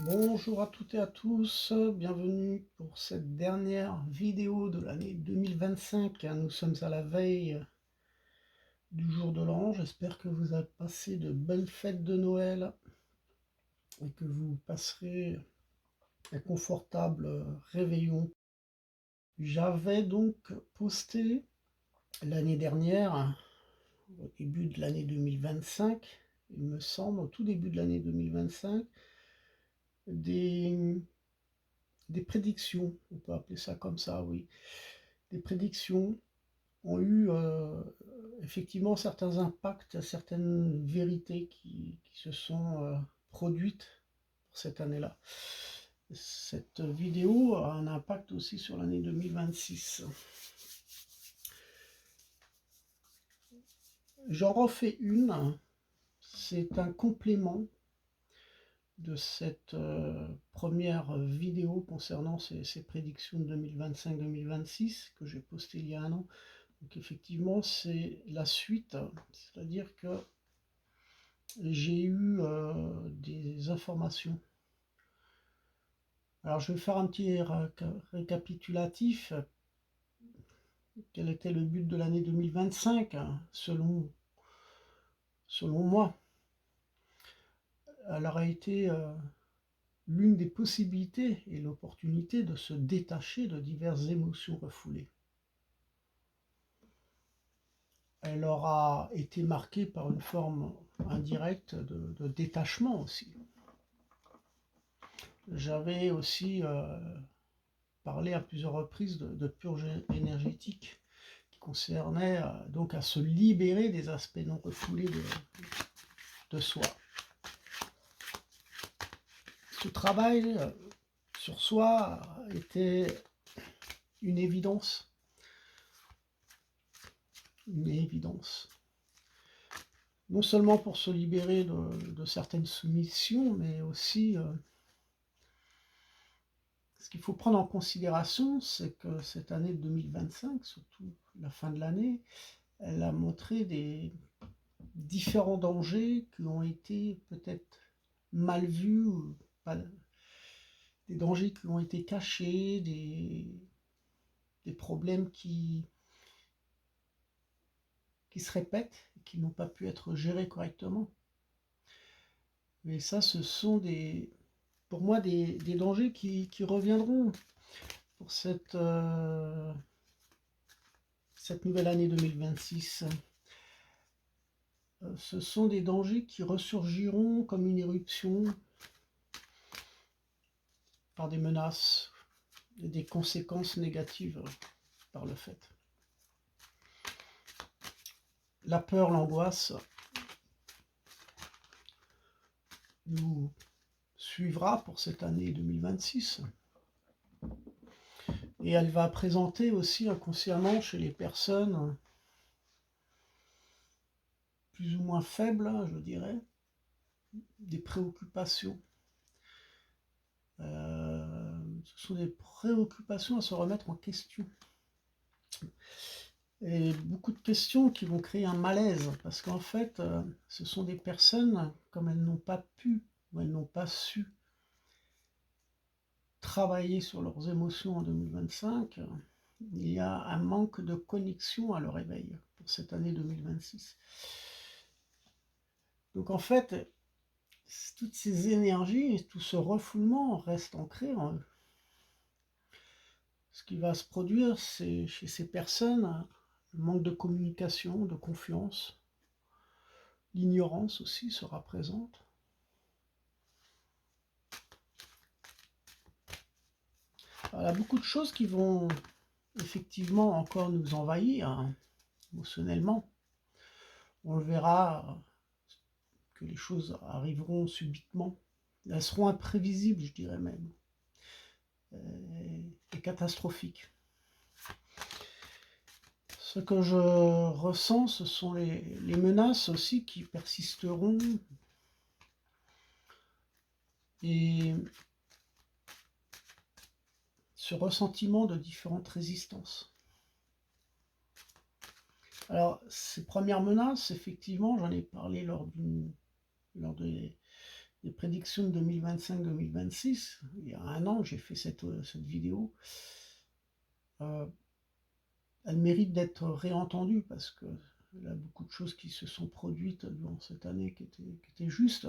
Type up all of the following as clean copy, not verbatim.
Bonjour à toutes et à tous, bienvenue pour cette dernière vidéo de l'année 2025. Nous sommes à la veille du jour de l'an. J'espère que vous avez passé de belles fêtes de Noël et que vous passerez un confortable réveillon. J'avais donc posté l'année dernière, au début de l'année 2025, il me semble, au tout début de l'année 2025, des prédictions, on peut appeler ça comme ça, oui. Des prédictions ont eu effectivement certains impacts, certaines vérités qui se sont produites pour cette année-là. Cette vidéo a un impact aussi sur l'année 2026. J'en refais une, c'est un complément de cette première vidéo concernant ces prédictions de 2025-2026 que j'ai postée il y a un an. Donc effectivement, c'est la suite, c'est-à-dire que j'ai eu des informations. Alors je vais faire un petit récapitulatif. Quel était le but de l'année 2025, hein, selon moi? Elle aurait été l'une des possibilités et l'opportunité de se détacher de diverses émotions refoulées. Elle aura été marquée par une forme indirecte de détachement aussi. J'avais aussi parlé à plusieurs reprises de purge énergétique qui concernait donc à se libérer des aspects non refoulés de soi. Ce travail sur soi était une évidence. Une évidence. Non seulement pour se libérer de certaines soumissions, mais aussi ce qu'il faut prendre en considération, c'est que cette année 2025, surtout la fin de l'année, elle a montré des différents dangers qui ont été peut-être mal vus, ou pas, des dangers qui ont été cachés, des problèmes qui se répètent, qui n'ont pas pu être gérés correctement. Mais ça, ce sont pour moi des dangers qui reviendront pour cette nouvelle année 2026. Ce sont des dangers qui ressurgiront comme une éruption par des menaces et des conséquences négatives par le fait. La peur, l'angoisse nous suivra pour cette année 2026. Et elle va présenter aussi inconsciemment chez les personnes plus ou moins faibles, je dirais, des préoccupations. Ce sont des préoccupations à se remettre en question. Et beaucoup de questions qui vont créer un malaise, parce qu'en fait, ce sont des personnes, comme elles n'ont pas pu, ou elles n'ont pas su travailler sur leurs émotions en 2025, il y a un manque de connexion à leur éveil pour cette année 2026. Donc en fait, toutes ces énergies, tout ce refoulement reste ancré en eux. Ce qui va se produire, c'est chez ces personnes, le manque de communication, de confiance, l'ignorance aussi sera présente. Alors, il y a beaucoup de choses qui vont effectivement encore nous envahir émotionnellement. On le verra que les choses arriveront subitement. Elles seront imprévisibles, je dirais même, et catastrophiques. Ce que je ressens, ce sont les menaces aussi qui persisteront et ce ressentiment de différentes résistances. Alors, ces premières menaces, effectivement, j'en ai parlé lors des des prédictions de 2025-2026. Il y a un an, j'ai fait cette vidéo. Elle mérite d'être réentendue parce que il y a beaucoup de choses qui se sont produites durant cette année qui étaient justes.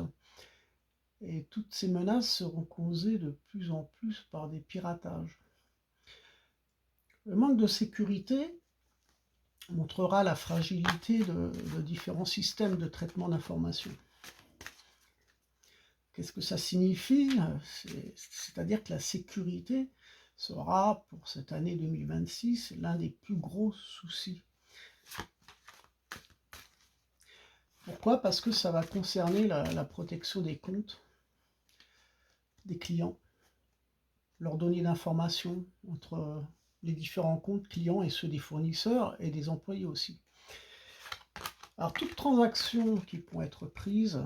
Et toutes ces menaces seront causées de plus en plus par des piratages. Le manque de sécurité montrera la fragilité de différents systèmes de traitement d'information. Qu'est-ce que ça signifie? C'est-à-dire que la sécurité sera, pour cette année 2026, l'un des plus gros soucis. Pourquoi? Parce que ça va concerner la protection des comptes des clients, leurs données d'information entre les différents comptes clients et ceux des fournisseurs et des employés aussi. Alors, toutes transactions qui pourront être prises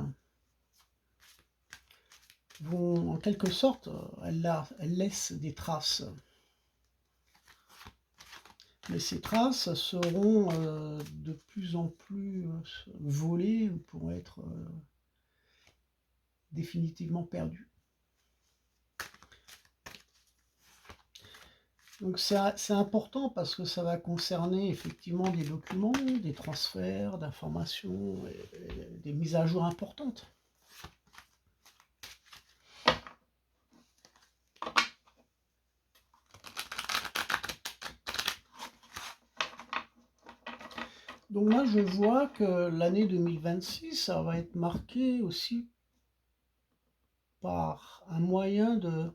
vont, en quelque sorte, elles laissent des traces. Mais ces traces seront de plus en plus volées ou pourront être définitivement perdues. Donc c'est important parce que ça va concerner effectivement des documents, des transferts d'informations, et des mises à jour importantes. Donc là, je vois que l'année 2026, ça va être marqué aussi par un moyen de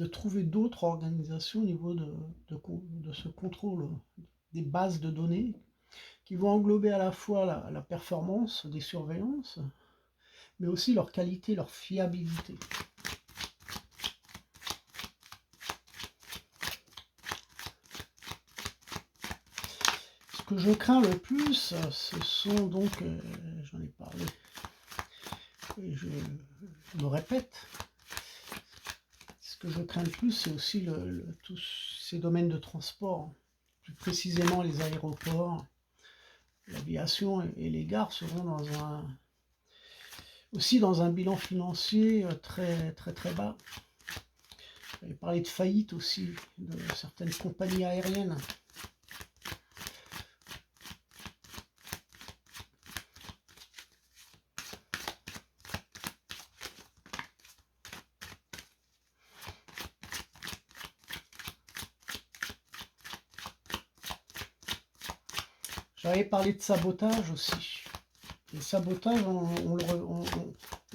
trouver d'autres organisations au niveau de ce contrôle des bases de données qui vont englober à la fois la performance des surveillances, mais aussi leur qualité, leur fiabilité. Ce que je crains le plus, ce sont donc, j'en ai parlé, et je me répète, ce que je crains le plus, c'est aussi tous ces domaines de transport, plus précisément les aéroports, l'aviation et les gares seront aussi dans un bilan financier très bas. J'avais parlé de faillite aussi de certaines compagnies aériennes. J'avais parlé de sabotage aussi. Les sabotages, on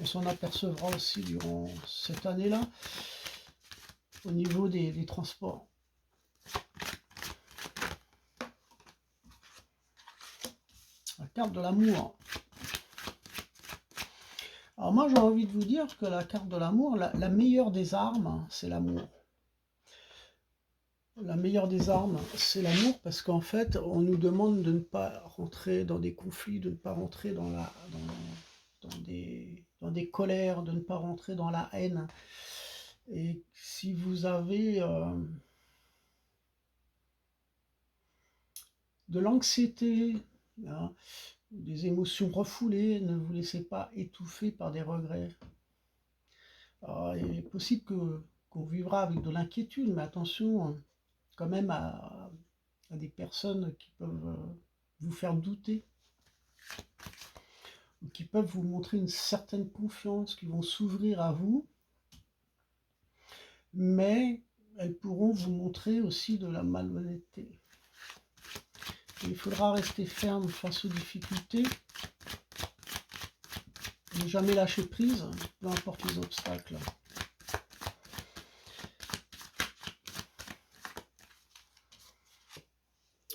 s'en apercevra aussi durant cette année-là, au niveau des transports. La carte de l'amour. Alors moi, j'ai envie de vous dire que la carte de l'amour, la meilleure des armes, c'est l'amour. La meilleure des armes, c'est l'amour, parce qu'en fait, on nous demande de ne pas rentrer dans des conflits, de ne pas rentrer dans des colères, de ne pas rentrer dans la haine. Et si vous avez de l'anxiété, hein, des émotions refoulées, ne vous laissez pas étouffer par des regrets. Alors, il est possible qu'on vivra avec de l'inquiétude, mais attention quand même à des personnes qui peuvent vous faire douter, ou qui peuvent vous montrer une certaine confiance, qui vont s'ouvrir à vous, mais elles pourront vous montrer aussi de la malhonnêteté. Il faudra rester ferme face aux difficultés, ne jamais lâcher prise, peu importe les obstacles.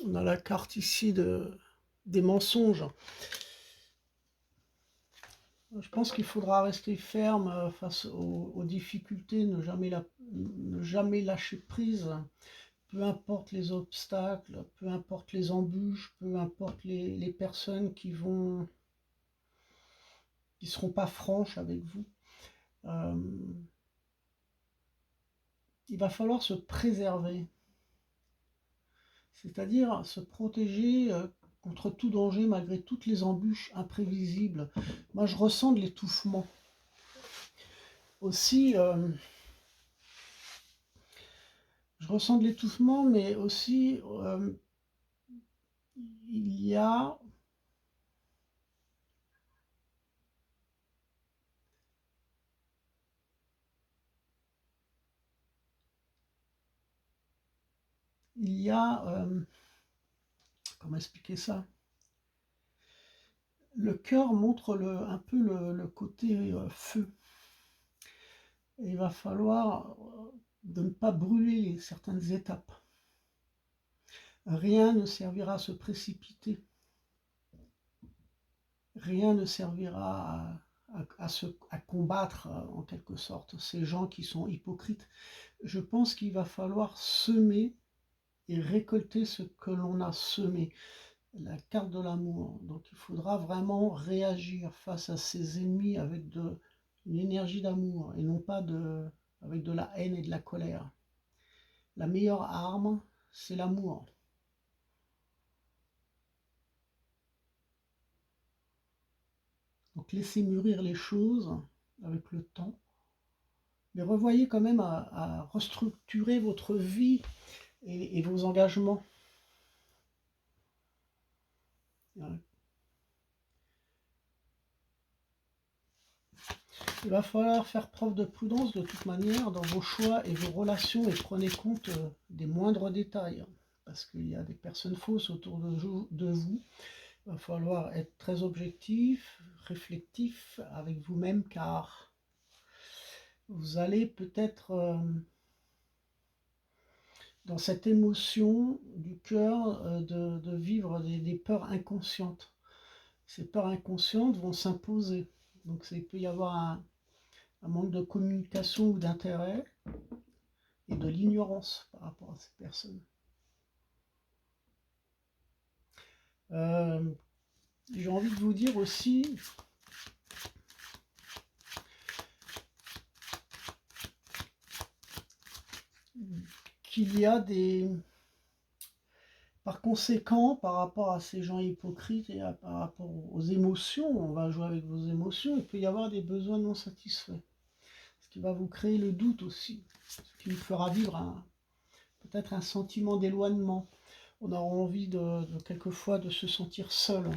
On a la carte ici des mensonges. Je pense qu'il faudra rester ferme face aux difficultés, ne jamais lâcher prise, peu importe les obstacles, peu importe les embûches, peu importe les personnes qui seront pas franches avec vous. Il va falloir se préserver, c'est-à-dire se protéger contre tout danger, malgré toutes les embûches imprévisibles. Moi, je ressens de l'étouffement. Aussi, je ressens de l'étouffement, mais aussi, il y a... comment expliquer ça? Le cœur montre un peu le côté feu. Et il va falloir de ne pas brûler certaines étapes. Rien ne servira à se précipiter. Rien ne servira à combattre, en quelque sorte, ces gens qui sont hypocrites. Je pense qu'il va falloir semer et récolter ce que l'on a semé. La carte de l'amour. Donc il faudra vraiment réagir face à ces ennemis avec une énergie d'amour et non pas avec de la haine et de la colère. La meilleure arme, c'est l'amour. Donc laissez mûrir les choses avec le temps. Mais revoyez quand même à restructurer votre vie et vos engagements. Il va falloir faire preuve de prudence de toute manière dans vos choix et vos relations et prenez compte des moindres détails. Parce qu'il y a des personnes fausses autour de vous. Il va falloir être très objectif, réflectif avec vous-même car vous allez peut-être dans cette émotion du cœur de vivre des peurs inconscientes. Ces peurs inconscientes vont s'imposer. Donc il peut y avoir un manque de communication ou d'intérêt et de l'ignorance par rapport à ces personnes. J'ai envie de vous dire aussi qu'il y a par conséquent, par rapport à ces gens hypocrites et par rapport aux émotions, on va jouer avec vos émotions, il peut y avoir des besoins non satisfaits. Ce qui va vous créer le doute aussi, ce qui vous fera vivre peut-être un sentiment d'éloignement. On aura envie quelquefois de se sentir seul.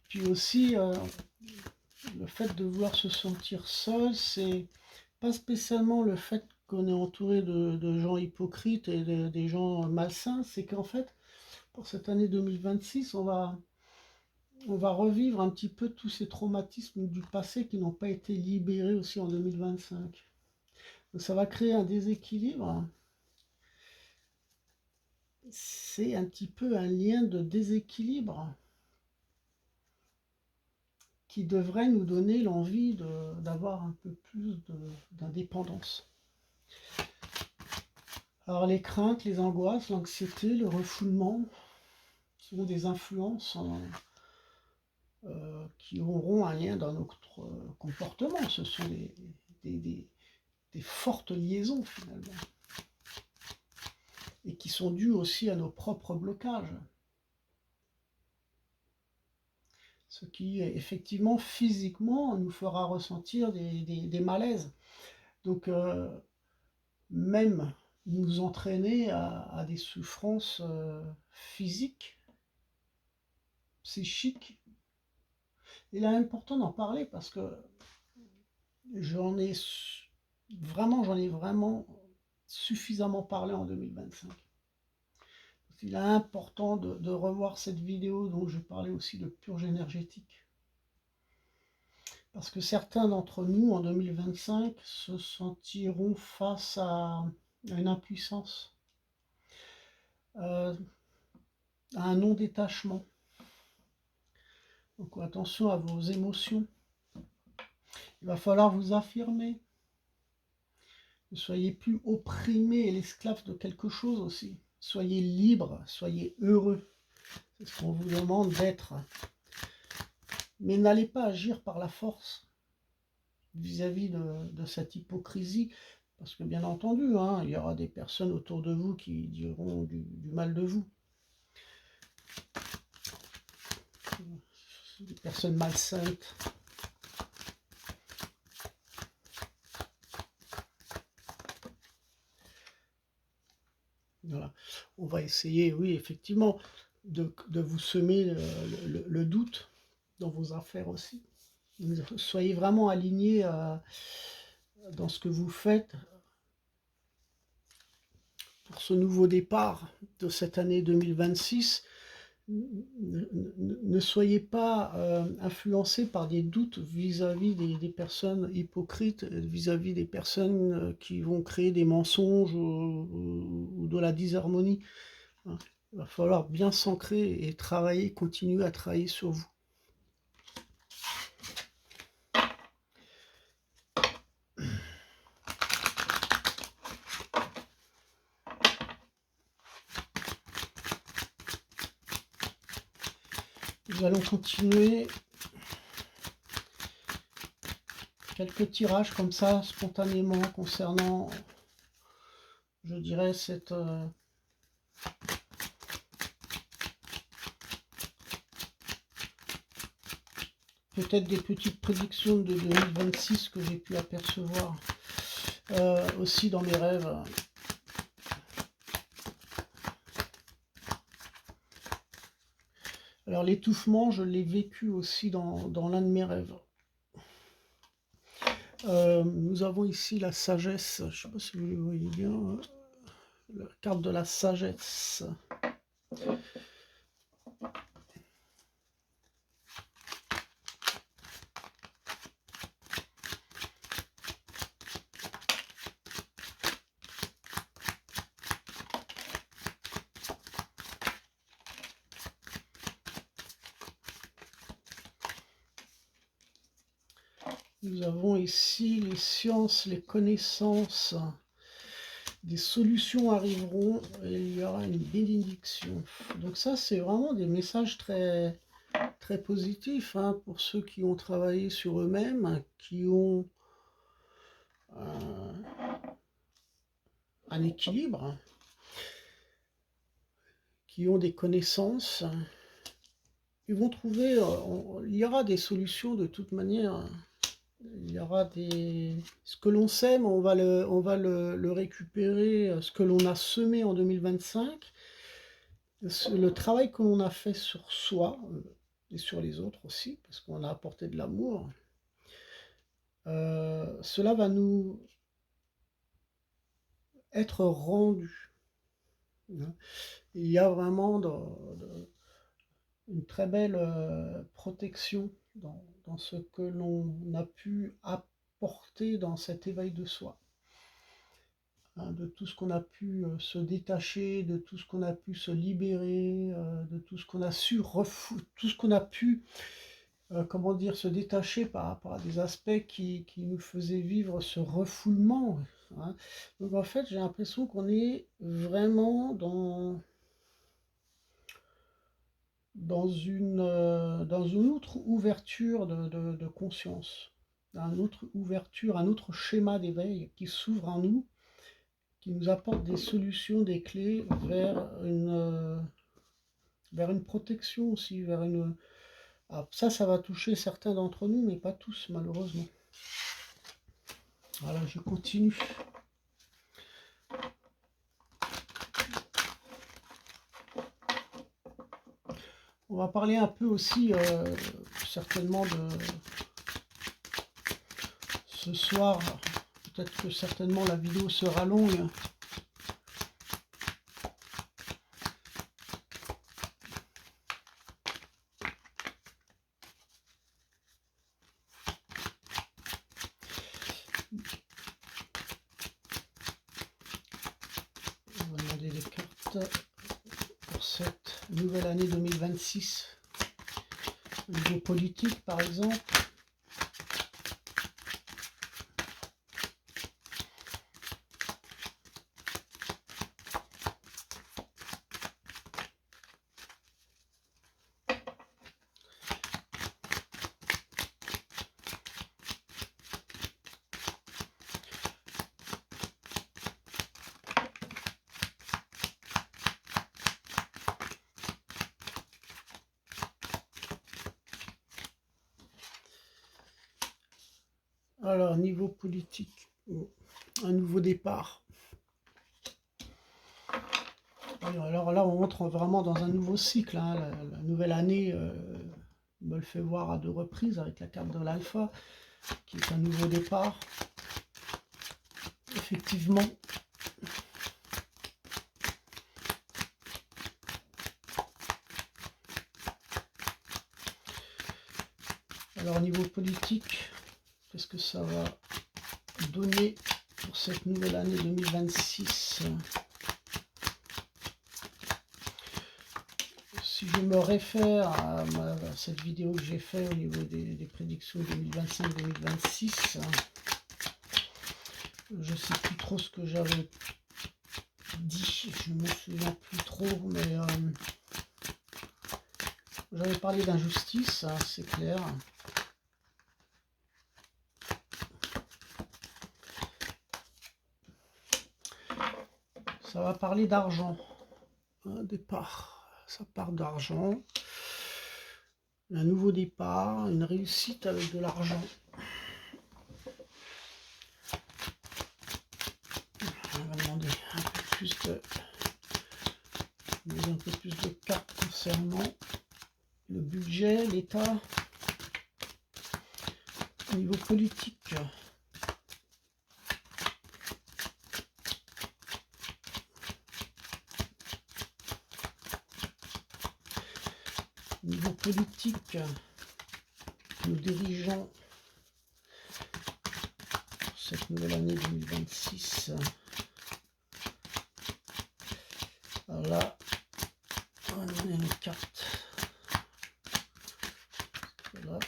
Puis aussi, le fait de vouloir se sentir seul, c'est pas spécialement le fait qu'on est entouré de gens hypocrites et des gens malsains, c'est qu'en fait, pour cette année 2026, on va revivre un petit peu tous ces traumatismes du passé qui n'ont pas été libérés aussi en 2025. Donc ça va créer un déséquilibre. C'est un petit peu un lien de déséquilibre qui devrait nous donner l'envie d'avoir un peu plus d'indépendance. Alors les craintes, les angoisses, l'anxiété, le refoulement sont des influences qui auront un lien dans notre comportement. Ce sont des fortes liaisons finalement. Et qui sont dues aussi à nos propres blocages. Ce qui, effectivement, physiquement, nous fera ressentir des malaises. Donc, même nous entraîner à des souffrances physiques, psychiques. Il est important d'en parler parce que j'en ai vraiment suffisamment parlé en 2025. Il est important de revoir cette vidéo dont je parlais aussi de purge énergétique. Parce que certains d'entre nous, en 2025, se sentiront face à une impuissance, à un non-détachement. Donc attention à vos émotions. Il va falloir vous affirmer. Ne soyez plus opprimé et l'esclave de quelque chose aussi. Soyez libre, soyez heureux. C'est ce qu'on vous demande d'être. Mais n'allez pas agir par la force vis-à-vis de cette hypocrisie. Parce que bien entendu, il y aura des personnes autour de vous qui diront du mal de vous. des personnes malsaines. Voilà. On va essayer, oui, effectivement, de vous semer le doute dans vos affaires aussi. Soyez vraiment alignés dans ce que vous faites pour ce nouveau départ de cette année 2026. Ne soyez pas influencés par des doutes vis-à-vis des personnes hypocrites, vis-à-vis des personnes qui vont créer des mensonges ou de la disharmonie. Il va falloir bien s'ancrer et travailler, continuer à travailler sur vous. Nous allons continuer quelques tirages comme ça, spontanément, concernant, je dirais, cette... peut-être des petites prédictions de 2026 que j'ai pu apercevoir aussi dans mes rêves. Alors l'étouffement, je l'ai vécu aussi dans l'un de mes rêves. Nous avons ici la sagesse, je ne sais pas si vous le voyez bien, la carte de la sagesse. Nous avons ici les sciences, les connaissances, des solutions arriveront et il y aura une bénédiction. Donc ça, c'est vraiment des messages très, très positifs hein, pour ceux qui ont travaillé sur eux-mêmes, qui ont un équilibre, qui ont des connaissances. Ils vont trouver, il y aura des solutions de toute manière. Il y aura des... Ce que l'on sème, on va le récupérer, ce que l'on a semé en 2025. Le travail que l'on a fait sur soi, et sur les autres aussi, parce qu'on a apporté de l'amour, cela va nous être rendu. Il y a vraiment une très belle protection dans ce que l'on a pu apporter dans cet éveil de soi. Hein, de tout ce qu'on a pu se détacher, de tout ce qu'on a pu se libérer, de tout ce qu'on a su tout ce qu'on a pu, comment dire, se détacher par rapport à des aspects qui nous faisaient vivre ce refoulement. Hein. Donc en fait, j'ai l'impression qu'on est vraiment dans une autre ouverture de conscience, une autre ouverture, un autre schéma d'éveil qui s'ouvre en nous, qui nous apporte des solutions, des clés vers une protection aussi, vers une... Alors ça va toucher certains d'entre nous, mais pas tous, malheureusement. Voilà, je continue. On va parler un peu aussi, certainement, de ce soir. Peut-être que certainement la vidéo sera longue. On va demander des cartes pour cette nouvelle année 2026. Au niveau politique, par exemple. Alors, niveau politique, un nouveau départ. Alors là, on entre vraiment dans un nouveau cycle, hein. La nouvelle année me le fait voir à 2 reprises avec la carte de l'alpha, qui est un nouveau départ. Effectivement. Alors, au niveau politique, qu'est-ce que ça va donner pour cette nouvelle année 2026? Si je me réfère à cette vidéo que j'ai faite au niveau des prédictions 2025-2026, je ne sais plus trop ce que j'avais dit, je ne me souviens plus trop, mais j'avais parlé d'injustice, hein, c'est clair. Ça va parler d'argent, un départ, ça part d'argent, un nouveau départ, une réussite avec de l'argent. On va demander un peu plus de cartes concernant le budget, l'État, au niveau politique. Au niveau politique, nos dirigeants pour cette nouvelle année 2026. Alors là, on va donner une carte. Voilà.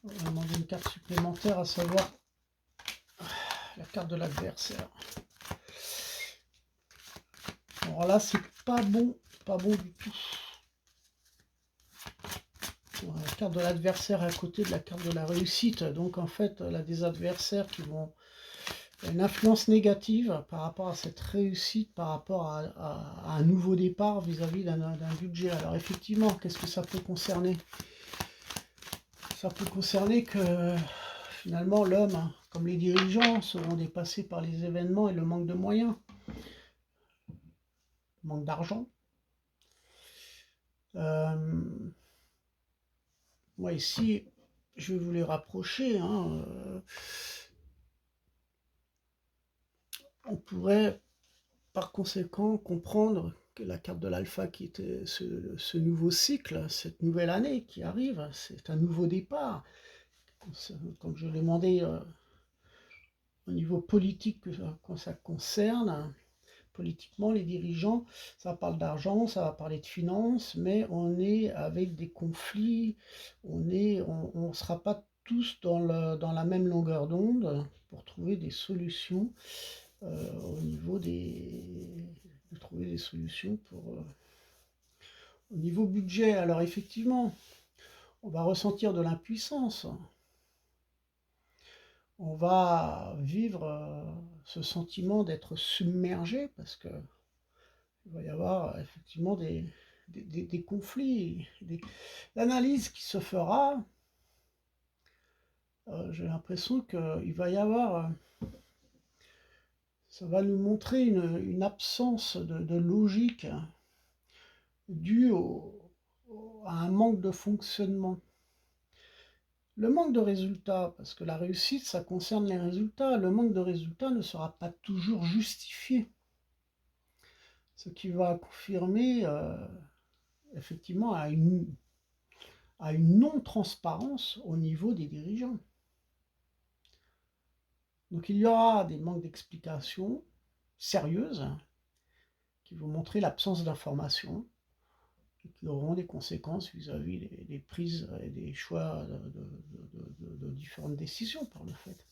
On va demander une carte supplémentaire, à savoir la carte de l'adversaire. Alors là, c'est pas bon du tout. La carte de l'adversaire est à côté de la carte de la réussite. Donc en fait, elle a des adversaires qui vont une influence négative par rapport à cette réussite, par rapport à un nouveau départ vis-à-vis d'un budget. Alors effectivement, qu'est-ce que ça peut concerner? Ça peut concerner que finalement l'homme, comme les dirigeants, seront dépassés par les événements et le manque de moyens, le manque d'argent. Moi ici, je vais vous les rapprocher, hein, on pourrait par conséquent comprendre que la carte de l'alpha qui était ce nouveau cycle, cette nouvelle année qui arrive, c'est un nouveau départ. Comme je l'ai demandé au niveau politique, quand ça concerne, politiquement, les dirigeants, ça parle d'argent, ça va parler de finances, mais on est avec des conflits, on ne sera pas tous dans la même longueur d'onde pour trouver des solutions au niveau de trouver des solutions pour au niveau budget. Alors effectivement, on va ressentir de l'impuissance. On va vivre ce sentiment d'être submergé parce que il va y avoir effectivement des conflits. L'analyse qui se fera, j'ai l'impression qu'il va y avoir, ça va nous montrer une absence de logique due à un manque de fonctionnement. Le manque de résultats, parce que la réussite, ça concerne les résultats, le manque de résultats ne sera pas toujours justifié. Ce qui va confirmer effectivement à une non-transparence au niveau des dirigeants. Donc il y aura des manques d'explications sérieuses qui vont montrer l'absence d'informations et qui auront des conséquences vis-à-vis des prises et des choix de différentes décisions par le fait.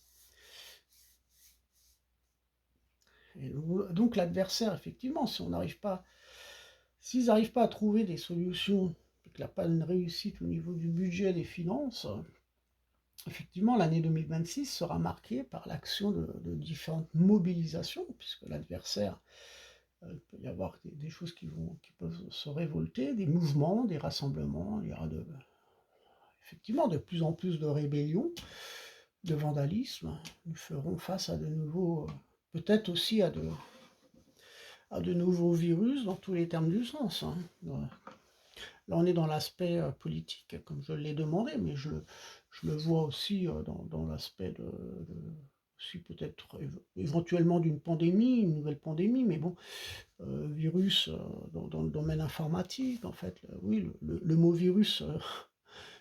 Et donc l'adversaire, effectivement, s'ils n'arrivent pas à trouver des solutions, qu'il n'y a pas une réussite au niveau du budget, des finances, effectivement, l'année 2026 sera marquée par l'action de différentes mobilisations, puisque l'adversaire, il peut y avoir des choses qui peuvent se révolter, des mouvements, des rassemblements. Il y aura effectivement de plus en plus de rébellions, de vandalisme. Nous ferons face à de nouveaux, peut-être aussi à de nouveaux virus dans tous les termes du sens, hein. Là, on est dans l'aspect politique, comme je l'ai demandé, mais je le vois aussi dans l'aspect aussi peut-être éventuellement d'une pandémie, une nouvelle pandémie, mais bon, virus dans le domaine informatique, en fait, oui, le mot virus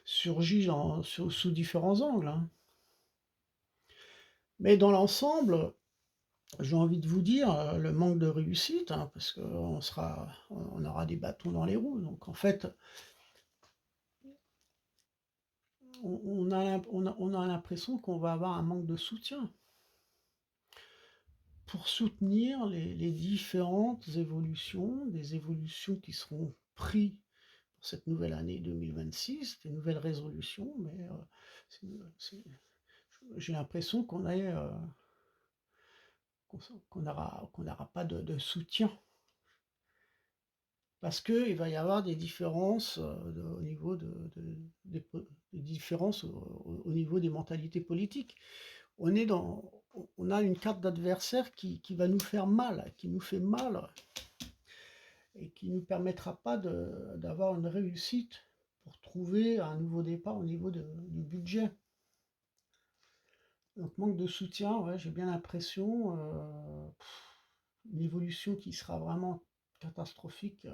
surgit sous différents angles, hein. Mais dans l'ensemble, j'ai envie de vous dire, le manque de réussite, hein, parce on aura des bâtons dans les roues. Donc en fait, on a l'impression qu'on va avoir un manque de soutien pour soutenir les différentes évolutions, des évolutions qui seront prises pour cette nouvelle année 2026, des nouvelles résolutions, mais j'ai l'impression qu'on n'aura pas de soutien. Parce qu'il va y avoir des différences au niveau des différences au niveau des mentalités politiques. On a une carte d'adversaire qui va nous faire mal, qui nous fait mal, et qui ne nous permettra pas d'avoir une réussite pour trouver un nouveau départ au niveau du budget. Donc manque de soutien, ouais, j'ai bien l'impression, une évolution qui sera vraiment catastrophique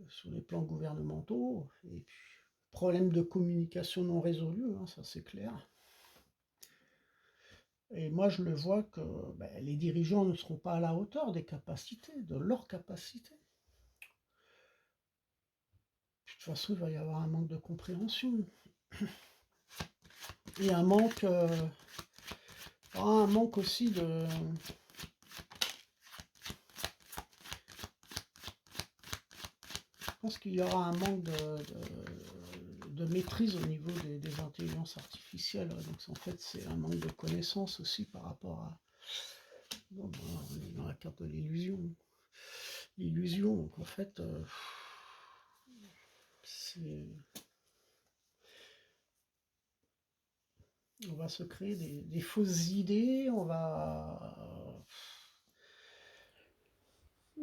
sur les plans gouvernementaux, et puis problème de communication non résolu, hein, ça c'est clair. Et moi je le vois que les dirigeants ne seront pas à la hauteur des capacités, de leurs capacités. De toute façon, il va y avoir un manque de compréhension. Et un manque aussi je pense qu'il y aura un manque de maîtrise au niveau des intelligences artificielles. Donc en fait, c'est un manque de connaissances aussi par rapport à... Bon, on est dans la carte de l'illusion. L'illusion, donc en fait, on va se créer des fausses idées,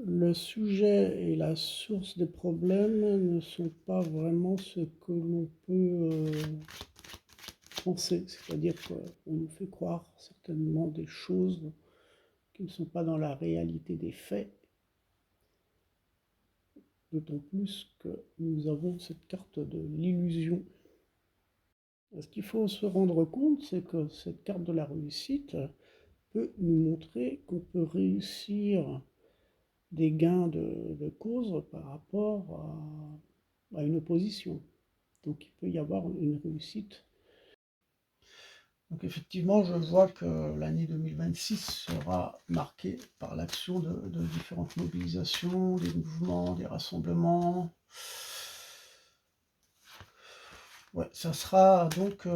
le sujet et la source des problèmes ne sont pas vraiment ce que l'on peut penser. C'est-à-dire qu'on nous fait croire certainement des choses qui ne sont pas dans la réalité des faits. D'autant plus que nous avons cette carte de l'illusion. Ce qu'il faut se rendre compte, c'est que cette carte de la réussite peut nous montrer qu'on peut réussir des gains de cause par rapport à une opposition. Donc il peut y avoir une réussite. Donc effectivement, je vois que l'année 2026 sera marquée par l'action de différentes mobilisations, des mouvements, des rassemblements. Ouais, ça sera donc...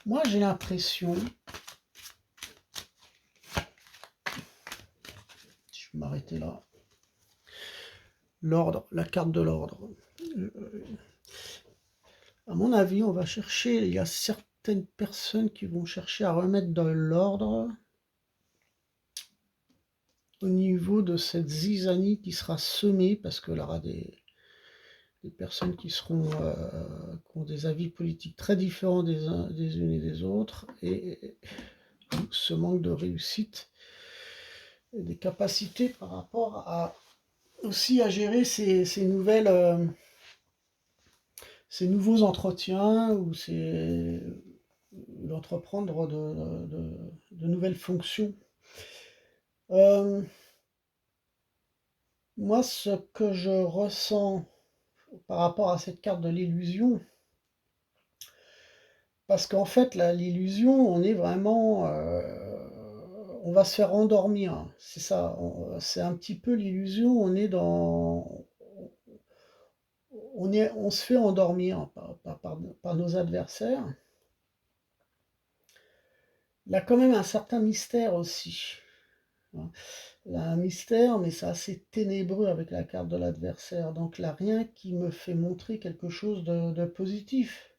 moi j'ai l'impression... Je vais m'arrêter là. L'ordre, la carte de l'ordre. À mon avis, on va chercher, il y a certaines personnes qui vont chercher à remettre de l'ordre au niveau de cette zizanie qui sera semée, parce qu'il y aura des personnes qui ont des avis politiques très différents des unes et des autres, et ce manque de réussite et des capacités par rapport aussi à gérer ces nouveaux entretiens ou d'entreprendre de nouvelles fonctions. Moi, ce que je ressens par rapport à cette carte de l'illusion, parce qu'en fait, l'illusion, on est vraiment... on va se faire endormir. C'est ça, c'est un petit peu l'illusion, on on se fait endormir par nos adversaires. Il y a quand même un certain mystère aussi, hein. Il y a un mystère, mais c'est assez ténébreux avec la carte de l'adversaire. Donc là, rien qui me fait montrer quelque chose de positif.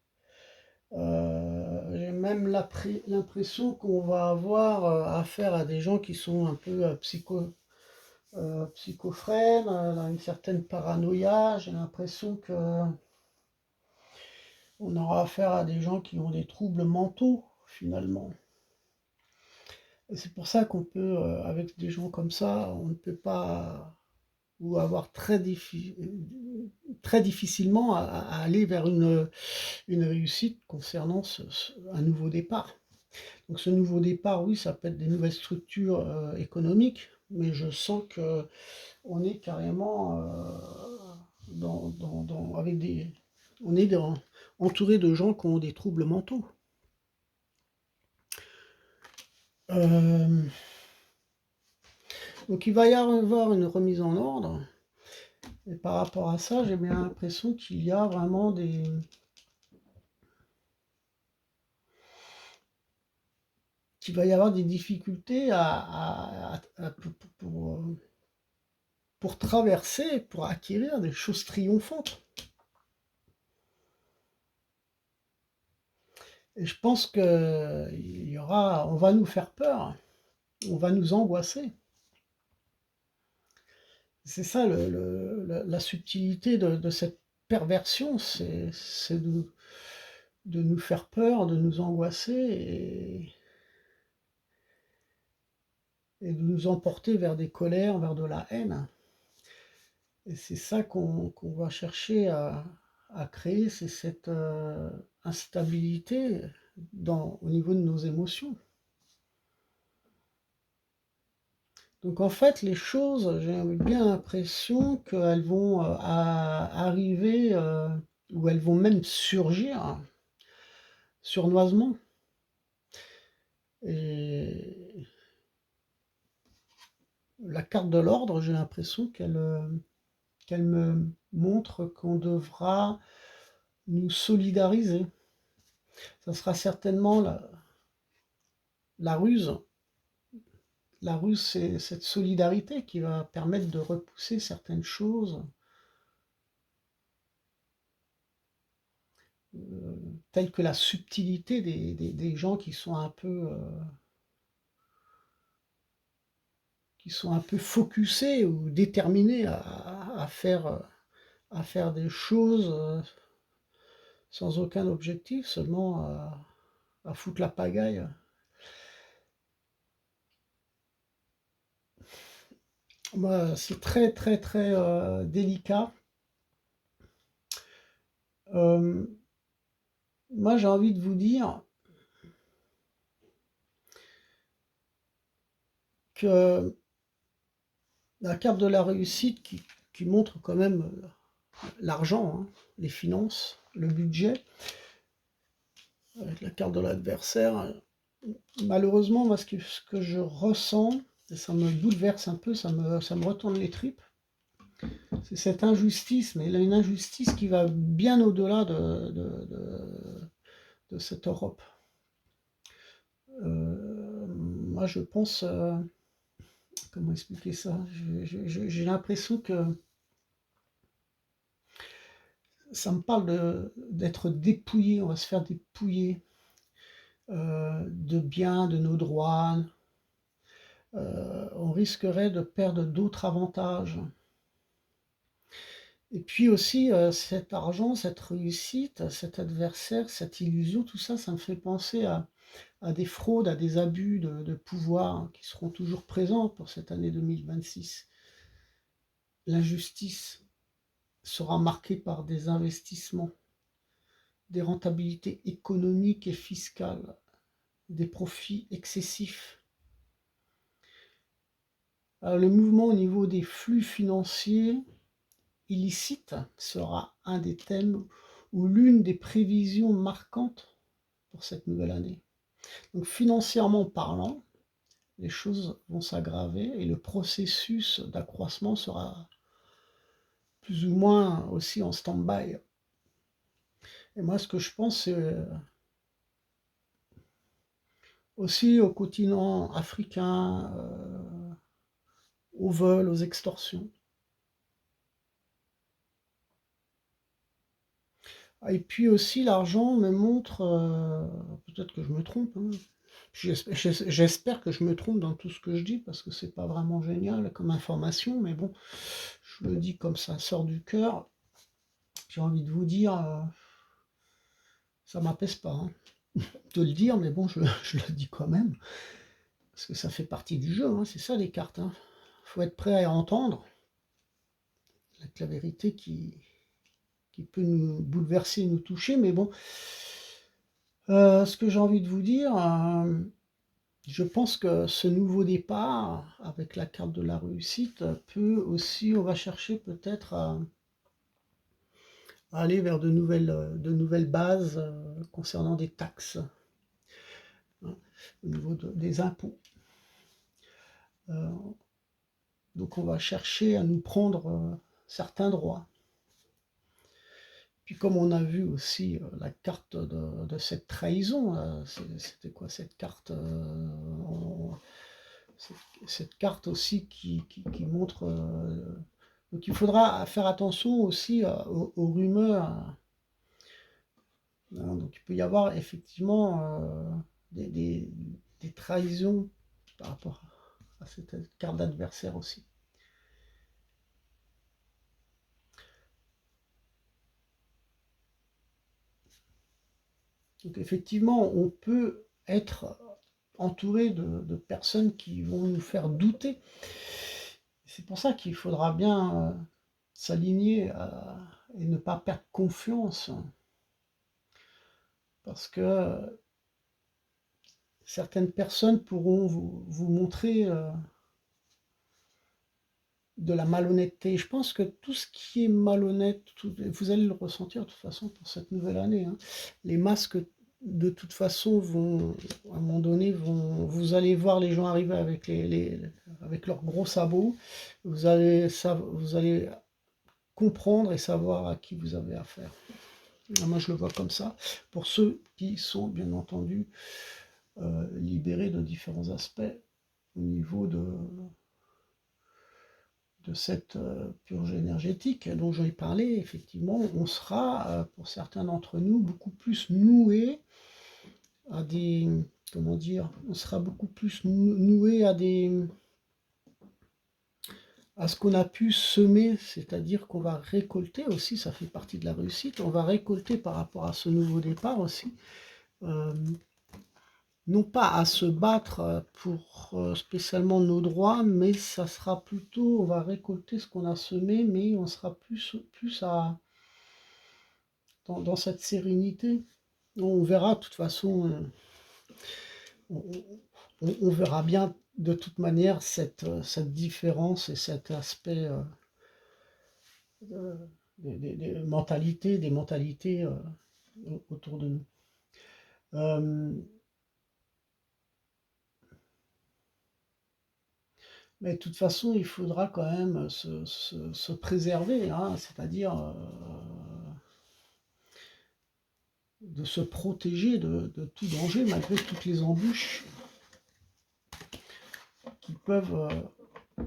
J'ai même l'impression qu'on va avoir affaire à des gens qui sont un peu psychophrènes, une certaine paranoïa. J'ai l'impression que on aura affaire à des gens qui ont des troubles mentaux, finalement. Et c'est pour ça qu'on peut, avec des gens comme ça, on ne peut pas, ou avoir très difficilement à aller vers une réussite concernant un nouveau départ. Donc ce nouveau départ, oui, ça peut être des nouvelles structures économiques, mais je sens que on est carrément avec on est entouré de gens qui ont des troubles mentaux. Donc il va y avoir une remise en ordre. Et par rapport à ça, j'ai bien l'impression qu'il y a vraiment qu'il va y avoir des difficultés pour traverser, pour acquérir des choses triomphantes. Et je pense on va nous faire peur, on va nous angoisser. C'est ça la subtilité de cette perversion, c'est de nous faire peur, de nous angoisser et de nous emporter vers des colères, vers de la haine. Et c'est ça qu'on va chercher à créer, c'est cette instabilité au niveau de nos émotions. Donc en fait, les choses, j'ai bien l'impression qu'elles vont arriver, ou elles vont même surgir sournoisement. Et la carte de l'ordre, j'ai l'impression qu'elle me montre qu'on devra nous solidariser. Ça sera certainement la ruse. La ruse, c'est cette solidarité qui va permettre de repousser certaines choses, telles que la subtilité des gens qui sont un peu focusés ou déterminés à faire des choses sans aucun objectif, seulement à foutre la pagaille. Moi, c'est très très très délicat. Moi, j'ai envie de vous dire que la carte de la réussite qui montre quand même l'argent, hein, les finances, le budget, avec la carte de l'adversaire, malheureusement, moi, ce que je ressens, et ça me bouleverse un peu, ça me retourne les tripes, c'est cette injustice, mais une injustice qui va bien au-delà de cette Europe. Moi, je pense, comment expliquer ça? J'ai l'impression que ça me parle d'être dépouillé, on va se faire dépouiller de biens, de nos droits. On risquerait de perdre d'autres avantages. Et puis aussi, cet argent, cette réussite, cet adversaire, cette illusion, tout ça, ça me fait penser à des fraudes, à des abus de pouvoir qui seront toujours présents pour cette année 2026. L'injustice sera marquée par des investissements, des rentabilités économiques et fiscales, des profits excessifs. Alors, le mouvement au niveau des flux financiers illicites sera un des thèmes ou l'une des prévisions marquantes pour cette nouvelle année. Donc financièrement parlant, les choses vont s'aggraver et le processus d'accroissement sera plus ou moins aussi en stand-by. Et moi, ce que je pense, c'est aussi au continent africain, aux vols, aux extorsions. Et puis aussi, l'argent me montre, peut-être que je me trompe, hein. J'espère que je me trompe dans tout ce que je dis, parce que c'est pas vraiment génial comme information, mais bon, je le dis comme ça sort du cœur. J'ai envie de vous dire, ça m'apaise pas, hein, de le dire, mais bon, je le dis quand même, parce que ça fait partie du jeu, hein, c'est ça les cartes, hein. Faut être prêt à entendre la vérité qui peut nous bouleverser, nous toucher, mais bon, ce que j'ai envie de vous dire, je pense que ce nouveau départ, avec la carte de la réussite, peut aussi, on va chercher peut-être à aller vers de nouvelles bases concernant des taxes, hein, au niveau des impôts. Donc on va chercher à nous prendre certains droits. Puis comme on a vu aussi la carte de cette trahison, c'était quoi cette carte, cette carte aussi qui montre... donc il faudra faire attention aussi aux rumeurs, hein. Donc il peut y avoir effectivement des trahisons par rapport à cette carte d'adversaire aussi. Donc effectivement, on peut être entouré de personnes qui vont nous faire douter. C'est pour ça qu'il faudra bien s'aligner et ne pas perdre confiance. Parce que certaines personnes pourront vous montrer de la malhonnêteté. Je pense que tout ce qui est malhonnête, vous allez le ressentir de toute façon pour cette nouvelle année, hein. Les masques, de toute façon, vont, à un moment donné, vous allez voir les gens arriver avec leurs gros sabots. Vous allez comprendre et savoir à qui vous avez affaire. Moi, je le vois comme ça. Pour ceux qui sont, bien entendu, libérés de différents aspects au niveau de cette purge énergétique dont j'ai parlé, effectivement, on sera, pour certains d'entre nous, beaucoup plus noués à des... Comment dire? On sera beaucoup plus noués à ce qu'on a pu semer, c'est-à-dire qu'on va récolter aussi, ça fait partie de la réussite, on va récolter par rapport à ce nouveau départ aussi, non pas à se battre pour spécialement nos droits, mais ça sera plutôt, on va récolter ce qu'on a semé, mais on sera plus dans cette sérénité. On verra de toute façon, on verra bien de toute manière cette différence et cet aspect des mentalités autour de nous. Mais de toute façon, il faudra quand même se préserver, hein, c'est-à-dire de se protéger de tout danger, malgré toutes les embûches qui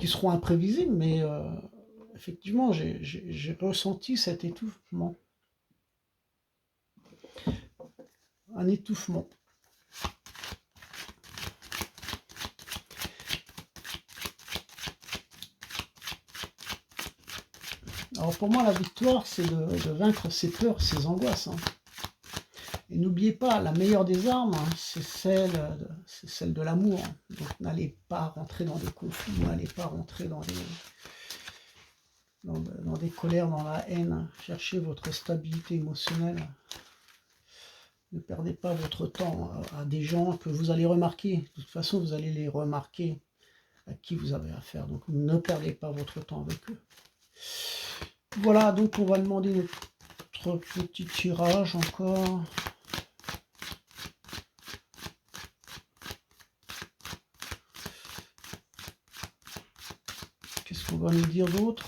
seront imprévisibles, mais effectivement, j'ai ressenti cet étouffement. Un étouffement. Alors pour moi, la victoire, c'est de vaincre ses peurs, ses angoisses, hein. Et n'oubliez pas, la meilleure des armes, hein, c'est celle de l'amour. Donc n'allez pas rentrer dans des conflits, n'allez pas rentrer dans des colères, dans la haine. Cherchez votre stabilité émotionnelle. Ne perdez pas votre temps à des gens que vous allez remarquer. De toute façon, vous allez les remarquer à qui vous avez affaire. Donc ne perdez pas votre temps avec eux. Voilà, donc on va demander notre petit tirage encore. Qu'est-ce qu'on va nous dire d'autre?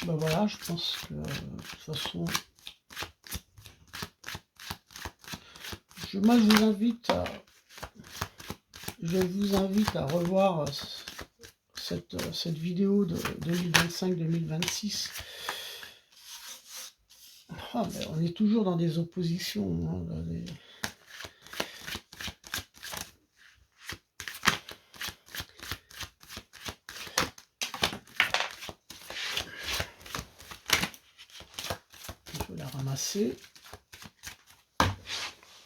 ben voilà, je pense que de toute façon, moi je vous invite à revoir cette vidéo de 2025-2026. Ah, mais on est toujours dans des oppositions, hein, je vais la ramasser.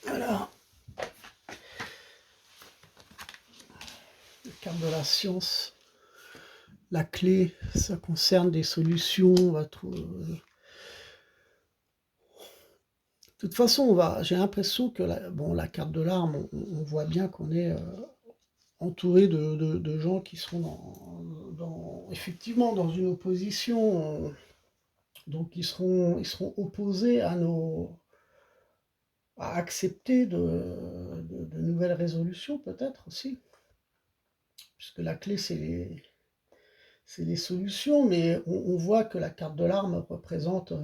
Voilà. La carte de la science. La clé, ça concerne des solutions. On va trouver. De toute façon, j'ai l'impression que la carte de l'arme, on voit bien qu'on est entouré de gens qui seront effectivement dans une opposition, donc ils seront opposés à accepter de nouvelles résolutions peut-être aussi, puisque la clé c'est les solutions, mais on voit que la carte de l'arme représente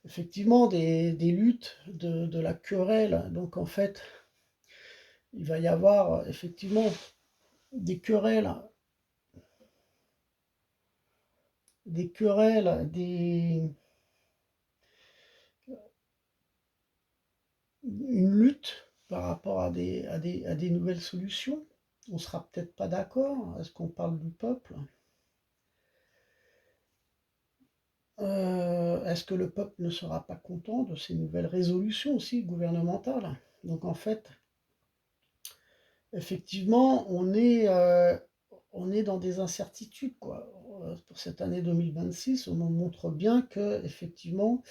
effectivement des luttes, de la querelle. Donc en fait, il va y avoir effectivement des querelles, une lutte par rapport à des nouvelles solutions. On sera peut-être pas d'accord. Est-ce qu'on parle du peuple? Est-ce que le peuple ne sera pas content de ces nouvelles résolutions aussi gouvernementales? Donc en fait, effectivement, on est dans des incertitudes, quoi. Pour cette année 2026, on nous montre bien que, effectivement,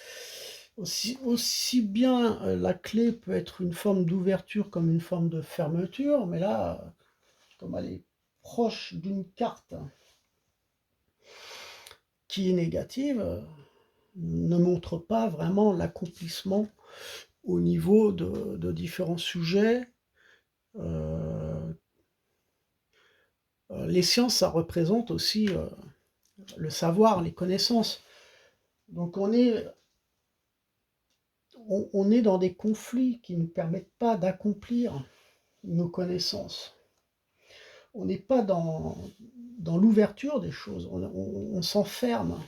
aussi bien la clé peut être une forme d'ouverture comme une forme de fermeture, mais là, comme elle est proche d'une carte qui est négative, ne montre pas vraiment l'accomplissement au niveau de différents sujets. Les sciences, ça représente aussi le savoir, les connaissances. Donc on est dans des conflits qui ne nous permettent pas d'accomplir nos connaissances. On n'est pas dans l'ouverture des choses, on s'enferme.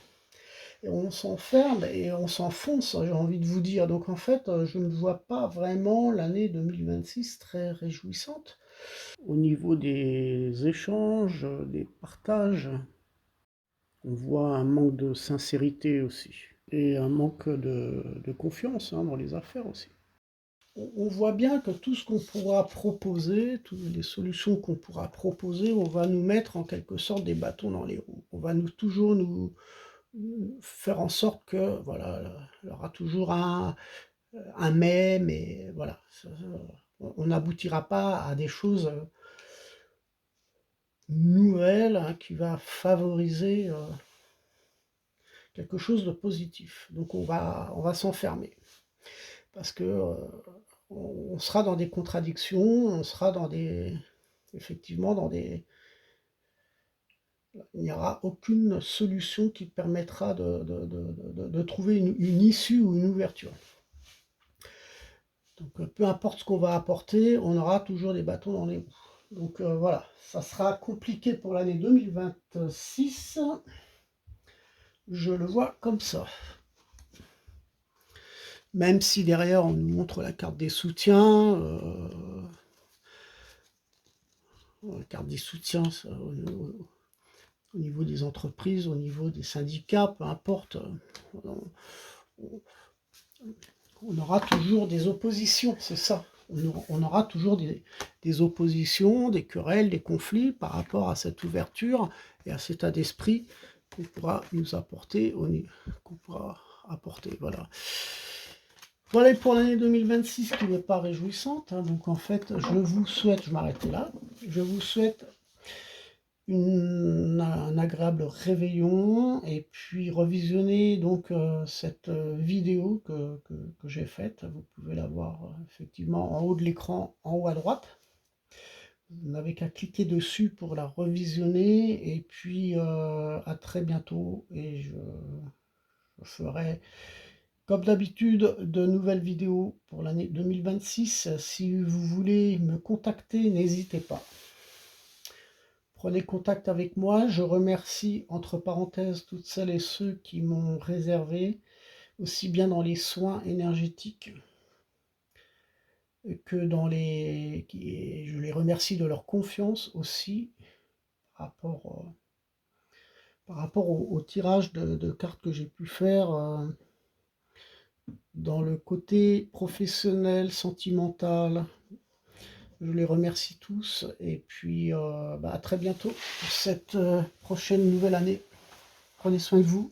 Et on s'enferme et on s'enfonce, j'ai envie de vous dire. Donc en fait, je ne vois pas vraiment l'année 2026 très réjouissante. Au niveau des échanges, des partages, on voit un manque de sincérité aussi. Et un manque de confiance dans les affaires aussi. On voit bien que tout ce qu'on pourra proposer, toutes les solutions qu'on pourra proposer, on va nous mettre en quelque sorte des bâtons dans les roues. On va toujours nous faire en sorte que, voilà, il y aura toujours un mais, mais voilà, on n'aboutira pas à des choses nouvelles, hein, qui va favoriser quelque chose de positif. Donc on va s'enfermer parce que on sera dans des contradictions, on sera effectivement dans des, il n'y aura aucune solution qui permettra de trouver une issue ou une ouverture. Donc peu importe ce qu'on va apporter, on aura toujours des bâtons dans les roues. Donc voilà, ça sera compliqué pour l'année 2026. Je le vois comme ça. Même si derrière on nous montre la carte des soutiens, la carte des soutiens ça, au niveau des entreprises, au niveau des syndicats, peu importe, on aura toujours des oppositions, c'est ça. On aura toujours des oppositions, des querelles, des conflits par rapport à cette ouverture et à cet état d'esprit qu'on pourra nous apporter, qu'on pourra apporter, voilà. Voilà pour l'année 2026 qui n'est pas réjouissante, hein. Donc en fait, je vous souhaite, je m'arrêtais là, je vous souhaite un agréable réveillon et puis revisionner donc cette vidéo que j'ai faite. Vous pouvez la voir effectivement en haut de l'écran, en haut à droite. Vous n'avez qu'à cliquer dessus pour la revisionner et puis à très bientôt et je ferai comme d'habitude de nouvelles vidéos pour l'année 2026. Si vous voulez me contacter, n'hésitez pas. Prenez contact avec moi. Je remercie entre parenthèses toutes celles et ceux qui m'ont réservé, aussi bien dans les soins énergétiques que dans les... Je les remercie de leur confiance aussi par rapport au tirage de cartes que j'ai pu faire dans le côté professionnel, sentimental. Je les remercie tous et puis à très bientôt pour cette prochaine nouvelle année. Prenez soin de vous.